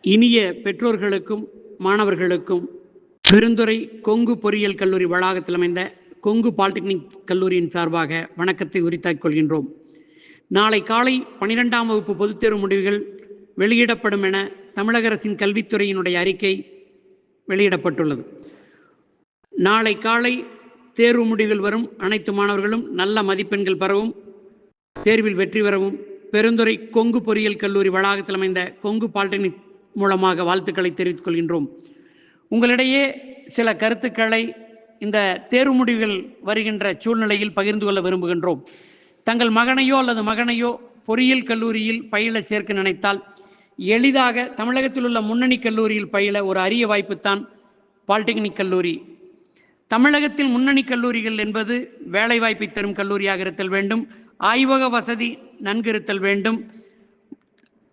இனிய பெற்றோர்களுக்கும் மாணவர்களுக்கும் பெருந்துறை கொங்கு பொறியியல் கல்லூரி வளாகத்தில் அமைந்த கொங்கு பாலிடெக்னிக் கல்லூரியின் சார்பாக வணக்கத்தை உரித்தாக்கிக் கொள்கின்றோம். நாளை காலை 12ஆம் வகுப்பு பொதுத் தேர்வு முடிவுகள் வெளியிடப்படும் என தமிழக அரசின் கல்வித்துறையினுடைய அறிக்கை வெளியிடப்பட்டுள்ளது. நாளை காலை தேர்வு முடிவுகள் வரும் அனைத்து மாணவர்களும் நல்ல மதிப்பெண்கள் பெறவும் தேர்வில் வெற்றி பெறவும் பெருந்துறை கொங்கு பொறியியல் கல்லூரி வளாகத்தில் அமைந்த கொங்கு பாலிடெக்னிக் மூலமாக வாழ்த்துக்களை தெரிவித்துக் கொள்கின்றோம். உங்களிடையே சில கருத்துக்களை இந்த தேர்வு முடிவுகள் வருகின்ற சூழ்நிலையில் பகிர்ந்து கொள்ள விரும்புகின்றோம். தங்கள் மகனையோ அல்லது மகனையோ பொறியியல் கல்லூரியில் பயில சேர்க்க நினைத்தால் எளிதாக தமிழகத்தில் உள்ள முன்னணி கல்லூரியில் பயில ஒரு அரிய வாய்ப்புத்தான் பாலிடெக்னிக் கல்லூரி. தமிழகத்தில் முன்னணி கல்லூரிகள் என்பது வேலைவாய்ப்பை தரும் கல்லூரியாக இருத்தல் வேண்டும், ஆய்வக வசதி நன்கு இருத்தல் வேண்டும்,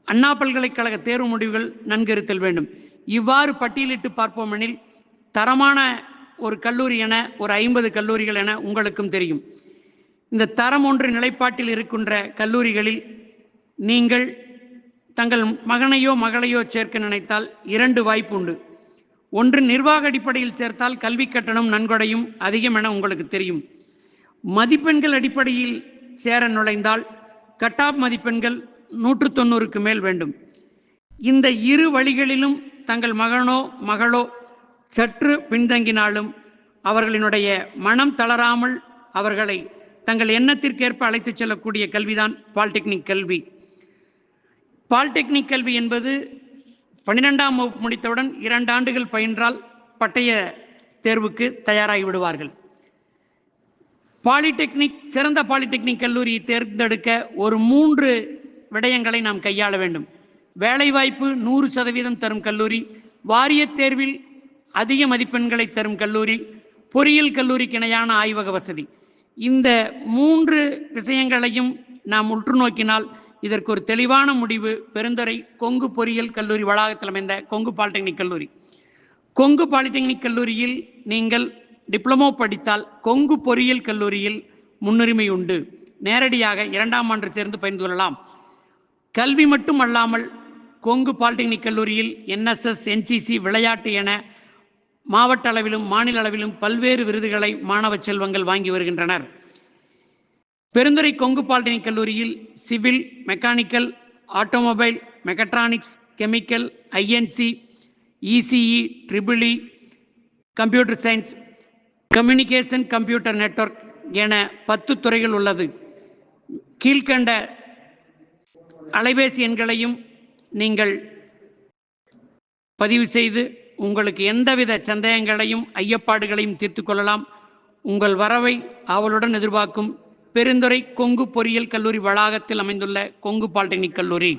அண்ணா பல்கலைக்கழக தேர்வு முடிவுகள் நன்கு இருத்தல் வேண்டும். இவ்வாறு பட்டியலிட்டு பார்ப்போமெனில் தரமான ஒரு கல்லூரி என ஒரு 50 கல்லூரிகள் என உங்களுக்கும் தெரியும். இந்த தரம் ஒன்று நிலைப்பாட்டில் இருக்கின்ற கல்லூரிகளில் நீங்கள் தங்கள் மகனையோ மகளையோ சேர்க்க நினைத்தால் 2 வாய்ப்பு உண்டு. ஒன்று, நிர்வாக அடிப்படையில் சேர்த்தால் கல்வி கட்டணம் நன்கொடையும் அதிகம் என உங்களுக்கு தெரியும். மதிப்பெண்கள் அடிப்படையில் சேர நுழைந்தால் கட் ஆஃப் மதிப்பெண்கள் 190க்கு மேல் வேண்டும். இந்த இரு வழிகளிலும் தங்கள் மகனோ மகளோ சற்று பின்தங்கினாலும் அவர்களினுடைய மனம் தளராமல் அவர்களை தங்கள் எண்ணத்திற்கேற்ப அழைத்து செல்லக்கூடிய கல்விதான் பாலிடெக்னிக் கல்வி. பாலிடெக்னிக் கல்வி என்பது 12ஆம் வகுப்பு முடித்தவுடன் 2 ஆண்டுகள் பயின்றால் பட்டய தேர்வுக்கு தயாராகி விடுவார்கள். சிறந்த பாலிடெக்னிக் கல்லூரியை தேர்ந்தெடுக்க ஒரு 3 விடயங்களை நாம் கையாள வேண்டும். வேலைவாய்ப்பு 100% தரும் கல்லூரி, வாரிய தேர்வில் அதிக மதிப்பெண்களை தரும் கல்லூரி, பொறியியல் கல்லூரிக்கு இணையான ஆய்வக வசதி. இந்த 3 விஷயங்களையும் நாம் உற்று நோக்கினால் இதற்கு ஒரு தெளிவான முடிவு பெருந்துறை கொங்கு பொறியியல் கல்லூரி வளாகத்தில் அமைந்த கொங்கு பாலிடெக்னிக் கல்லூரி. கொங்கு பாலிடெக்னிக் கல்லூரியில் நீங்கள் டிப்ளமோ படித்தால் கொங்கு பொறியியல் கல்லூரியில் முன்னுரிமை உண்டு. நேரடியாக 2ஆம் ஆண்டு சேர்ந்து பயின்று கொள்ளலாம். கல்வி மட்டும் அல்லாமல் கொங்கு பாலிடெக்னிக் கல்லூரியில் NSS, NCC, விளையாட்டு என மாவட்ட அளவிலும் மாநில அளவிலும் பல்வேறு விருதுகளை மாணவ செல்வங்கள் வாங்கி வருகின்றனர். பெருந்துறை கொங்கு பாலிடெக்னிக் கல்லூரியில் civil, mechanical, automobile, mechatronics, chemical, INC, ECE, EEE, computer science, communication, computer network என 10 துறைகள் உள்ளது. கீழ்கண்ட அலைபேசி எண்களையும் நீங்கள் பதிவு செய்து உங்களுக்கு எந்தவித சந்தேகங்களையும் ஐயப்பாடுகளையும் தீர்த்து கொள்ளலாம். உங்கள் வரவை ஆவலுடன் எதிர்பார்க்கும் பெருந்துறை கொங்கு பொறியியல் கல்லூரி வளாகத்தில் அமைந்துள்ள கொங்கு பாலிடெக்னிக் கல்லூரி.